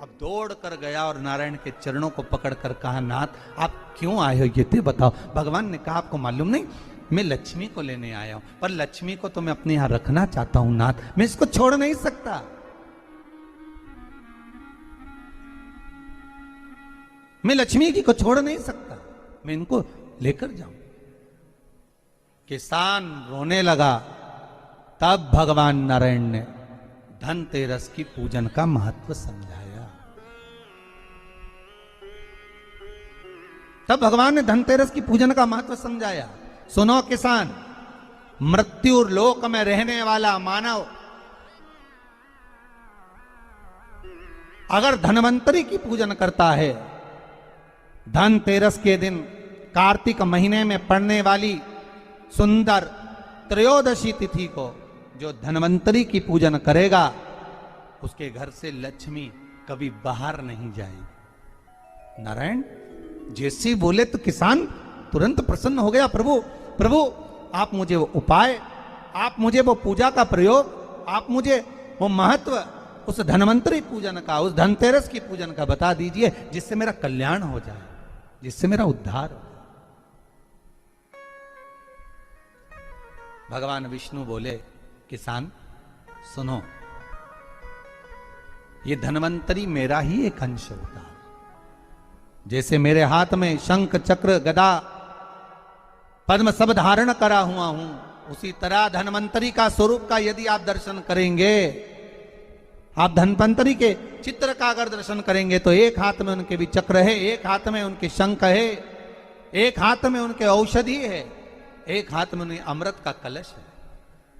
अब दौड़ कर गया और नारायण के चरणों को पकड़कर कहा, नाथ आप क्यों आए हो ये तो बताओ। भगवान ने कहा, आपको मालूम नहीं, मैं लक्ष्मी को लेने आया हूं, पर लक्ष्मी को तो मैं अपने यहां रखना चाहता हूं नाथ, मैं इसको छोड़ नहीं सकता। मैं लक्ष्मी जी को छोड़ नहीं सकता, मैं इनको लेकर जाऊं। किसान रोने लगा। तब भगवान नारायण ने धनतेरस की पूजन का महत्व समझाया। तब भगवान ने धनतेरस की पूजन का महत्व समझाया। सुनो किसान, मृत्यु लोक में रहने वाला मानव अगर धनवंतरी की पूजन करता है, धनतेरस के दिन कार्तिक महीने में पड़ने वाली सुंदर त्रयोदशी तिथि को जो धनवंतरी की पूजन करेगा, उसके घर से लक्ष्मी कभी बाहर नहीं जाएगी। नारायण जैसे बोले तो किसान तुरंत प्रसन्न हो गया। प्रभु प्रभु आप मुझे वो उपाय, आप मुझे वो पूजा का प्रयोग, आप मुझे वो महत्व उस धनवंतरी पूजन का, उस धनतेरस की पूजन का बता दीजिए, जिससे मेरा कल्याण हो जाए, जिससे मेरा उद्धार हो। भगवान विष्णु बोले, किसान सुनो, ये धनवंतरी मेरा ही एक अंश होता है। जैसे मेरे हाथ में शंख चक्र गदा पद्म सब धारण करा हुआ हूं, उसी तरह धनवंतरी का स्वरूप का यदि आप दर्शन करेंगे, आप धनवंतरी के चित्र का अगर दर्शन करेंगे, तो एक हाथ में उनके भी चक्र है, एक हाथ में उनके शंख है, एक हाथ में उनके औषधि है, एक हाथ में उन्हें अमृत का कलश है,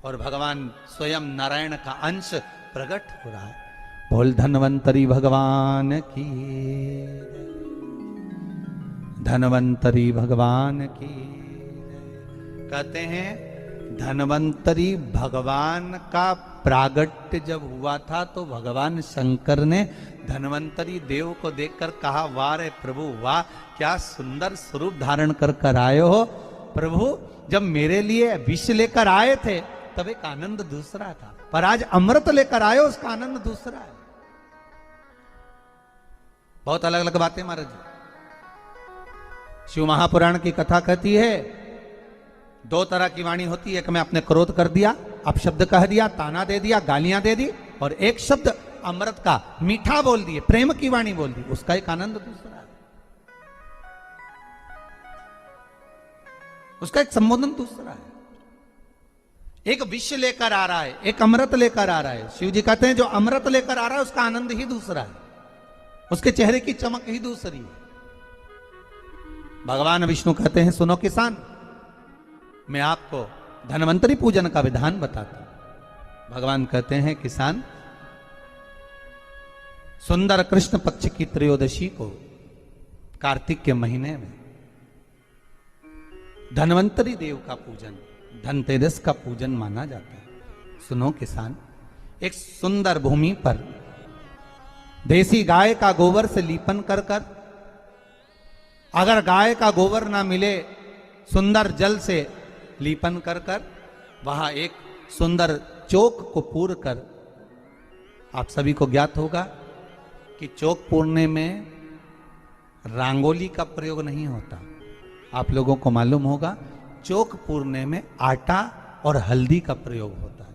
और भगवान स्वयं नारायण का अंश प्रकट हो रहा है। बोल धनवंतरी भगवान की, धनवंतरी भगवान की। कहते हैं धनवंतरी भगवान का प्रागट्य जब हुआ था, तो भगवान शंकर ने धनवंतरी देव को देखकर कहा, वाह रे प्रभु वाह, क्या सुंदर स्वरूप धारण कर आए हो। प्रभु जब मेरे लिए विष लेकर आए थे तब एक आनंद दूसरा था, पर आज अमृत लेकर आए हो, उसका आनंद दूसरा है। बहुत अलग अलग बातें महाराज। शिव महापुराण की कथा कहती है, दो तरह की वाणी होती है, एक में आपने क्रोध कर दिया, अपशब्द कह दिया, ताना दे दिया, गालियां दे दी, और एक शब्द अमृत का मीठा बोल दिए, प्रेम की वाणी बोल दी, उसका एक आनंद दूसरा है, उसका एक संबोधन दूसरा है। एक विष लेकर आ रहा है, एक अमृत लेकर आ रहा है। शिव जी कहते हैं जो अमृत लेकर आ रहा है उसका आनंद ही दूसरा है, उसके चेहरे की चमक ही दूसरी है। भगवान विष्णु कहते हैं, सुनो किसान, मैं आपको धनवंतरी पूजन का विधान बताता हूं। भगवान कहते हैं, किसान सुंदर कृष्ण पक्ष की त्रयोदशी को कार्तिक के महीने में धनवंतरी देव का पूजन, धनतेरस का पूजन माना जाता है। सुनो किसान, एक सुंदर भूमि पर देसी गाय का गोबर से लीपन कर कर, अगर गाय का गोबर ना मिले, सुंदर जल से लीपन कर कर, वहां एक सुंदर चौक को पूर कर, आप सभी को ज्ञात होगा कि चौक पूरने में रंगोली का प्रयोग नहीं होता। आप लोगों को मालूम होगा चौक पूरने में आटा और हल्दी का प्रयोग होता है।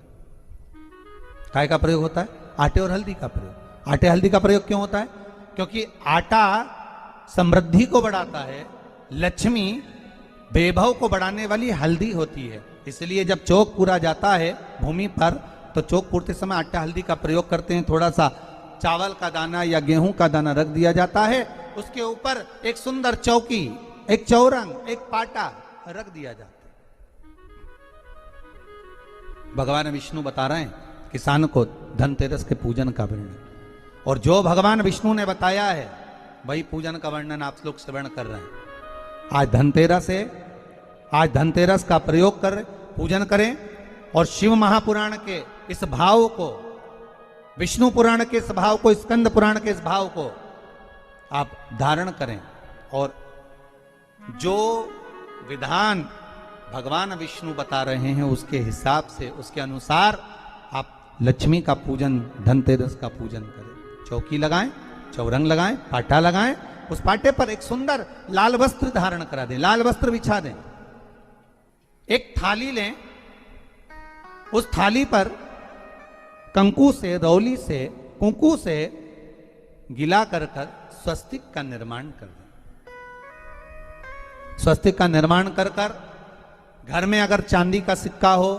काय का प्रयोग होता है? आटे और हल्दी का प्रयोग। आटे हल्दी का प्रयोग क्यों होता है? क्योंकि आटा समृद्धि को बढ़ाता है, लक्ष्मी वैभव को बढ़ाने वाली हल्दी होती है। इसलिए जब चौक पूरा जाता है भूमि पर, तो चौक पूरते समय आटा हल्दी का प्रयोग करते हैं। थोड़ा सा चावल का दाना या गेहूं का दाना रख दिया जाता है, उसके ऊपर एक सुंदर चौकी, एक चौरंग, एक पाटा रख दिया जाता है। भगवान विष्णु बता रहे हैं किसान को धनतेरस के पूजन का वर्णन, और जो भगवान विष्णु ने बताया है वही पूजन का वर्णन आप लोग श्रवण कर रहे हैं। आज धनतेरस है, आज धनतेरस का प्रयोग कर पूजन करें, और शिव महापुराण के इस भाव को, विष्णु पुराण के इस भाव को, स्कंद पुराण के इस भाव को आप धारण करें, और जो विधान भगवान विष्णु बता रहे हैं उसके हिसाब से, उसके अनुसार आप लक्ष्मी का पूजन, धनतेरस का पूजन करें। चौकी लगाएं, चौरंग लगाएं, पाटा लगाएं, उस पाटे पर एक सुंदर लाल वस्त्र धारण करा दें, लाल वस्त्र बिछा दें। एक थाली लें, उस थाली पर कंकु से, रौली से, कुंकू से गिला कर स्वस्तिक का निर्माण कर दें। स्वस्तिक का निर्माण कर घर में अगर चांदी का सिक्का हो,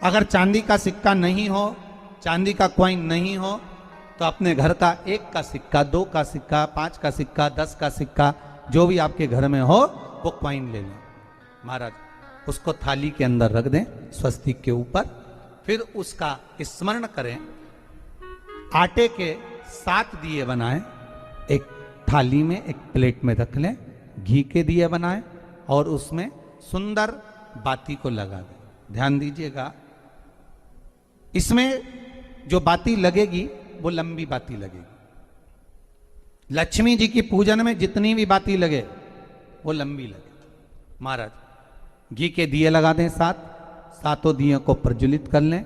अगर चांदी का सिक्का नहीं हो, चांदी का कॉइन नहीं हो, तो अपने घर का 1 का सिक्का, 2 का सिक्का, 5 का सिक्का, 10 का सिक्का, जो भी आपके घर में हो वो कॉइन ले लें महाराज, उसको थाली के अंदर रख दें स्वस्तिक के ऊपर। फिर उसका स्मरण करें, आटे के 7 दिए बनाएं, एक थाली में, एक प्लेट में रख लें, घी के दिए बनाएं और उसमें सुंदर बाती को लगा दें। ध्यान दीजिएगा, इसमें जो बाती लगेगी वो लंबी बाती लगेगी। लक्ष्मी जी की पूजन में जितनी भी बाती लगे वो लंबी लगे। महाराज घी के दिए लगा दें 7, सातों दियों को प्रज्वलित कर लें,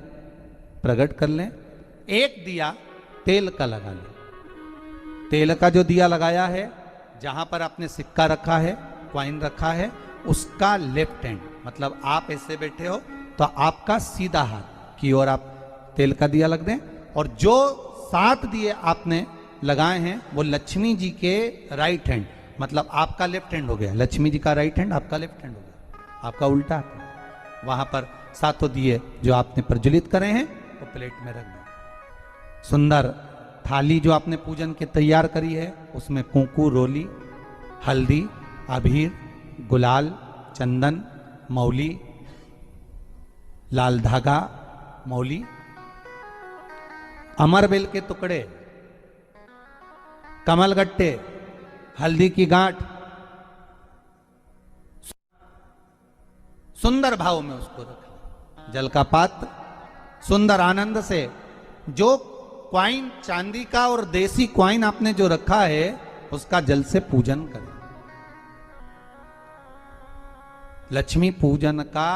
प्रकट कर लें। एक दिया तेल का लगा लें। तेल का जो दिया लगाया है, जहां पर आपने सिक्का रखा है, कॉइन रखा है, उसका लेफ्ट हैंड, मतलब आप ऐसे बैठे हो तो आपका सीधा हाथ की ओर आप तेल का दिया लग दें। और जो 7 दिए आपने लगाए हैं वो लक्ष्मी जी के राइट हैंड, मतलब आपका लेफ्ट हैंड हो गया, लक्ष्मी जी का राइट हैंड, आपका लेफ्ट हैंड हो गया, आपका उल्टा हाथ। वहां पर 7 दिए जो आपने प्रज्वलित करे हैं वो प्लेट में रख दें। सुंदर थाली जो आपने पूजन के तैयार करी है, उसमें कुंकू, रोली, हल्दी, अबीर, गुलाल, चंदन, मौली, लाल धागा, मौली, अमरबेल के टुकड़े, कमलगट्टे, हल्दी की गांठ, सुंदर भाव में उसको रखें। जल का पात्र सुंदर आनंद से, जो क्वाइन चांदी का और देसी क्वाइन आपने जो रखा है उसका जल से पूजन करें। लक्ष्मी पूजन का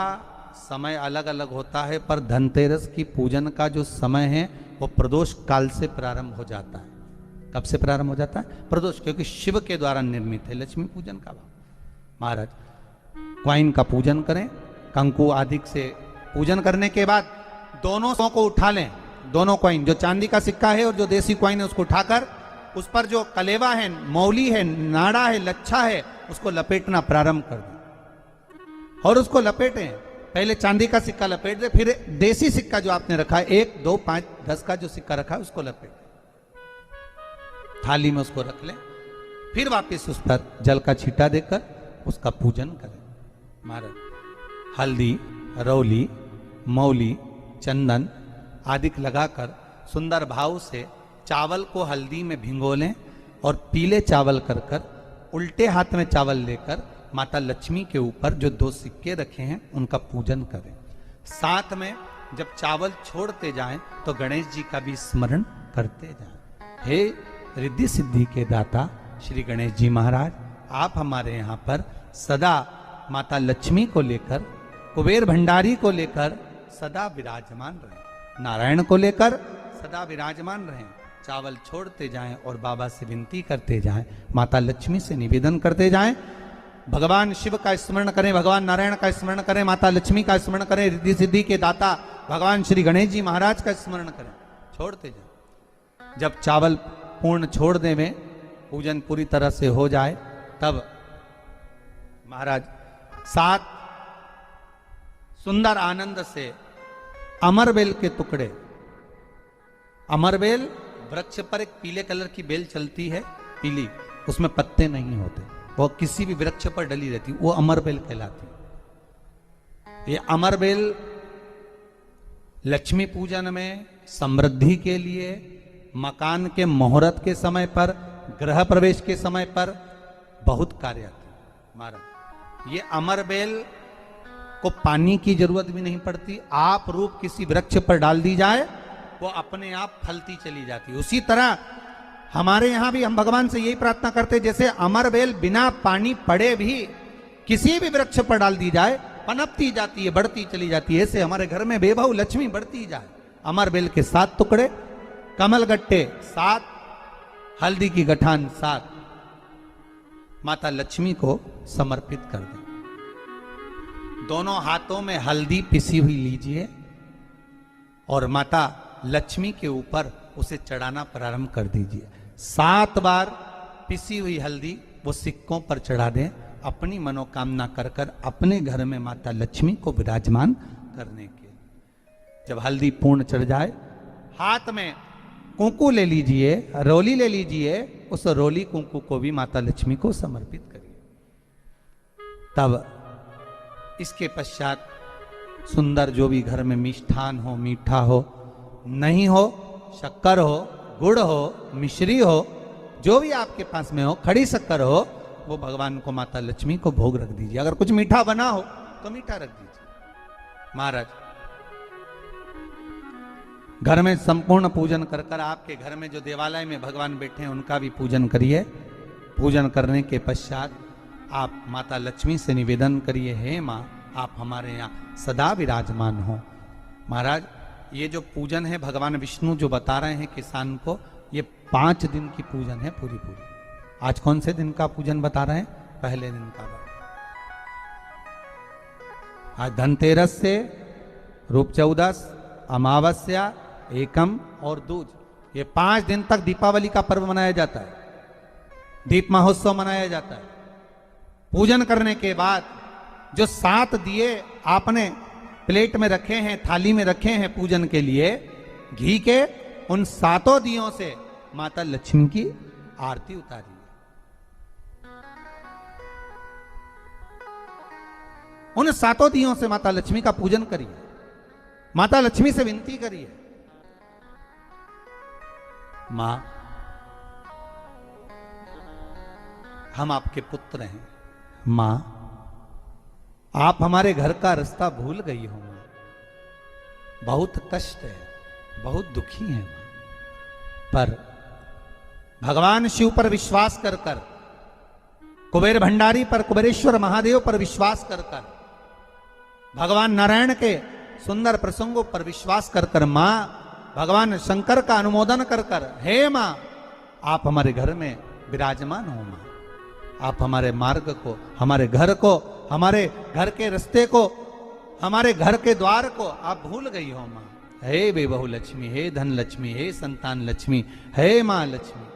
समय अलग अलग होता है, पर धनतेरस की पूजन का जो समय है वो प्रदोष काल से प्रारंभ हो जाता है। कब से प्रारंभ हो जाता है? प्रदोष, क्योंकि शिव के द्वारा निर्मित है लक्ष्मी पूजन का भाव। महाराज क्वाइन का पूजन करें, कंकु आदि से पूजन करने के बाद दोनों को उठा लें। दोनों कॉइन, जो चांदी का सिक्का है और जो देसी कॉइन है, उसको उठाकर उस पर जो कलेवा है, मौली है, नाड़ा है, लच्छा है, उसको लपेटना प्रारंभ कर दें और उसको लपेटें। पहले चांदी का सिक्का लपेट दे, फिर देसी सिक्का जो आपने रखा है 1, 2, 5, 10 का जो सिक्का रखा है उसको लपेट दें। थाली में उसको रख लें, फिर वापस उस पर जल का छींटा देकर उसका पूजन करें। महाराज हल्दी, रौली, मौली, चंदन आदि लगाकर सुंदर भाव से चावल को हल्दी में भिगो लें और पीले चावल कर उल्टे हाथ में चावल लेकर माता लक्ष्मी के ऊपर जो 2 सिक्के रखे हैं उनका पूजन करें। साथ में जब चावल छोड़ते जाएं तो गणेश जी का भी स्मरण करते जाएं। हे रिद्धि सिद्धि के दाता श्री गणेश जी महाराज, आप हमारे यहाँ पर सदा माता लक्ष्मी को लेकर, कुबेर भंडारी को लेकर सदा विराजमान रहें, नारायण को लेकर सदा विराजमान रहें। चावल छोड़ते जाएं और बाबा से विनती करते जाएं, माता लक्ष्मी से निवेदन करते जाएं। भगवान शिव का स्मरण करें, भगवान नारायण का स्मरण करें, माता लक्ष्मी का स्मरण करें, रिद्धि सिद्धि के दाता भगवान श्री गणेश जी महाराज का स्मरण करें, छोड़ते जाएं। जब चावल पूर्ण छोड़ दे में पूजन पूरी तरह से हो जाए, तब महाराज 7 सुंदर आनंद से अमरबेल के टुकड़े, अमरबेल वृक्ष पर एक पीले कलर की बेल चलती है, पीली, उसमें पत्ते नहीं होते, वो किसी भी वृक्ष पर डली रहती, वो अमरबेल कहलाती। ये अमरबेल लक्ष्मी पूजन में, समृद्धि के लिए, मकान के मुहूर्त के समय पर, गृह प्रवेश के समय पर बहुत कार्य आते हैं। महाराज ये अमरबेल को पानी की जरूरत भी नहीं पड़ती, आप रूप किसी वृक्ष पर डाल दी जाए वो अपने आप फलती चली जाती है। उसी तरह हमारे यहां भी हम भगवान से यही प्रार्थना करते हैं, जैसे अमरबेल बिना पानी पड़े भी किसी भी वृक्ष पर डाल दी जाए पनपती जाती है, बढ़ती चली जाती है, ऐसे हमारे घर में बेभव लक्ष्मी बढ़ती जाए। अमरबेल के 7 टुकड़े, कमल गट्टे 7, हल्दी की गठान 7 माता लक्ष्मी को समर्पित कर दें। दोनों हाथों में हल्दी पिसी हुई लीजिए और माता लक्ष्मी के ऊपर उसे चढ़ाना प्रारंभ कर दीजिए। 7 बार पिसी हुई हल्दी वो सिक्कों पर चढ़ा दें, अपनी मनोकामना कर कर अपने घर में माता लक्ष्मी को विराजमान करने के। जब हल्दी पूर्ण चढ़ जाए, हाथ में कुंकू ले लीजिए, रोली ले लीजिए, उस रोली कुंकू को भी माता लक्ष्मी को समर्पित करिए। तब इसके पश्चात सुंदर जो भी घर में मिष्ठान हो, मीठा हो, नहीं हो, शक्कर हो, गुड़ हो, मिश्री हो, जो भी आपके पास में हो, खड़ी शक्कर हो, वो भगवान को माता लक्ष्मी को भोग रख दीजिए। अगर कुछ मीठा बना हो तो मीठा रख दीजिए। महाराज घर में संपूर्ण पूजन कर कर आपके घर में जो देवालय में भगवान बैठे हैं उनका भी पूजन करिए। पूजन करने के पश्चात आप माता लक्ष्मी से निवेदन करिए, हे माँ आप हमारे यहाँ सदा विराजमान हो। महाराज ये जो पूजन है भगवान विष्णु जो बता रहे हैं किसान को, ये 5 दिन की पूजन है पूरी। आज कौन से दिन का पूजन बता रहे हैं? पहले दिन का। आज धनतेरस से रूप चौदस, अमावस्या, एकम और दूज, ये 5 दिन तक दीपावली का पर्व मनाया जाता है, दीप महोत्सव मनाया जाता है। पूजन करने के बाद जो 7 दिए आपने प्लेट में रखे हैं, थाली में रखे हैं पूजन के लिए घी के, उन 7 दियों से माता लक्ष्मी की आरती उतारिए। उन 7 दियों से माता लक्ष्मी का पूजन करिए। माता लक्ष्मी से विनती करिए, मां हम आपके पुत्र हैं, मां आप हमारे घर का रास्ता भूल गई हो, बहुत कष्ट है, बहुत दुखी है, पर भगवान शिव पर विश्वास कर कर, कुबेर भंडारी पर, कुबेरेश्वर महादेव पर विश्वास कर कर, भगवान नारायण के सुंदर प्रसंगों पर विश्वास कर कर, मां भगवान शंकर का अनुमोदन कर कर, हे मां आप हमारे घर में विराजमान हो, मां आप हमारे मार्ग को, हमारे घर को, हमारे घर के रास्ते को, हमारे घर के द्वार को आप भूल गई हो मां। हे बेबहु लक्ष्मी, हे धन लक्ष्मी, हे संतान लक्ष्मी, हे मां लक्ष्मी,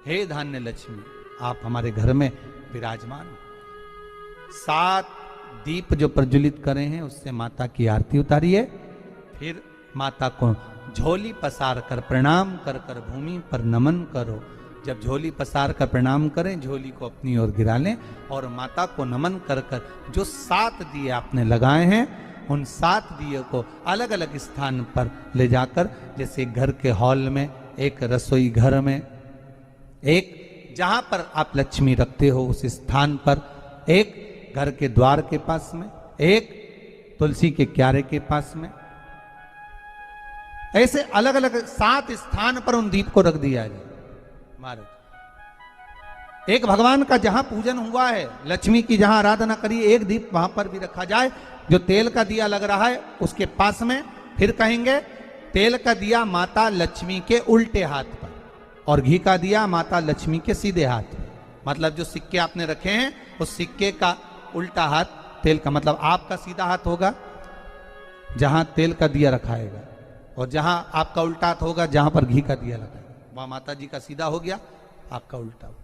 हे धान्य लक्ष्मी, आप हमारे घर में विराजमान हो। 7 दीप जो प्रज्वलित करे हैं उससे माता की आरती उतारिए। फिर माता को झोली पसार कर प्रणाम कर कर भूमि पर नमन करो। जब झोली पसार कर प्रणाम करें, झोली को अपनी ओर गिरा लें और माता को नमन कर कर जो 7 दिए आपने लगाए हैं उन 7 दिए को अलग अलग स्थान पर ले जाकर, जैसे घर के हॉल में, एक रसोई घर में, एक जहां पर आप लक्ष्मी रखते हो उस स्थान पर, एक घर के द्वार के पास में, एक तुलसी के क्यारे के पास में, ऐसे अलग अलग 7 स्थान पर उन दीप को रख दिया जाए। महाराज एक भगवान का जहां पूजन हुआ है, लक्ष्मी की जहां आराधना करी, एक दीप वहां पर भी रखा जाए। जो तेल का दिया लग रहा है उसके पास में, फिर कहेंगे तेल का दिया माता लक्ष्मी के उल्टे हाथ पर और घी का दिया माता लक्ष्मी के सीधे हाथ पर। मतलब जो सिक्के आपने रखे हैं उस सिक्के का उल्टा हाथ तेल का, मतलब आपका सीधा हाथ होगा जहां तेल का दिया रखाएगा, और जहां आपका उल्टा हाथ होगा जहां पर घी का दिया लगा, वहां माता जी का सीधा हो गया, आपका उल्टा हो।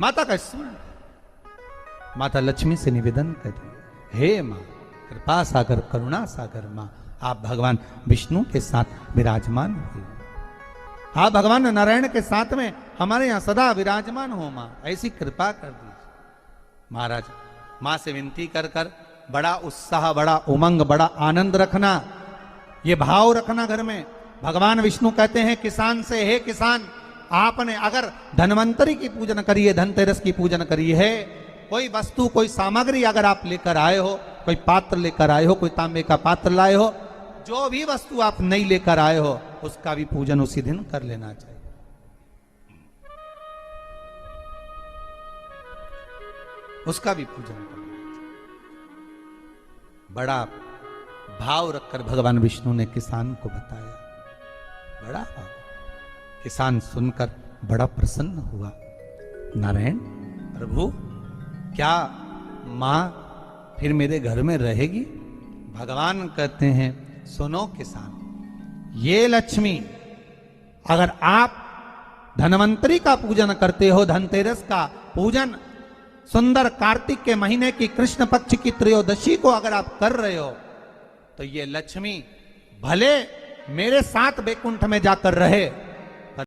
माता का स्मरण, माता लक्ष्मी से निवेदन करिए, हे मां कृपा सागर, करुणा सागर मां आप भगवान विष्णु के साथ विराजमान हुए, आप भगवान नारायण के साथ में हमारे यहां सदा विराजमान हो मां, ऐसी कृपा कर दीजिए। महाराज मां से विनती कर कर बड़ा उत्साह, बड़ा उमंग, बड़ा आनंद रखना, ये भाव रखना घर में। भगवान विष्णु कहते हैं किसान से, हे किसान आपने अगर धन्वंतरी की पूजन करी है, धनतेरस की पूजन करी है, कोई वस्तु, कोई सामग्री अगर आप लेकर आए हो, कोई पात्र लेकर आए हो, कोई तांबे का पात्र लाए हो, जो भी वस्तु आप नहीं लेकर आए हो उसका भी पूजन उसी दिन कर लेना चाहिए। उसका भी पूजन करना चाहिए। बड़ा भाव रखकर भगवान विष्णु ने किसान को बताया। बड़ा भाव। किसान सुनकर बड़ा प्रसन्न हुआ। नारायण प्रभु, क्या मां फिर मेरे घर में रहेगी? भगवान कहते हैं, सुनो किसान, ये लक्ष्मी अगर आप धनवंतरी का पूजन करते हो, धनतेरस का पूजन सुंदर कार्तिक के महीने की कृष्ण पक्ष की त्रयोदशी को अगर आप कर रहे हो, तो ये लक्ष्मी भले मेरे साथ बैकुंठ में जाकर रहे,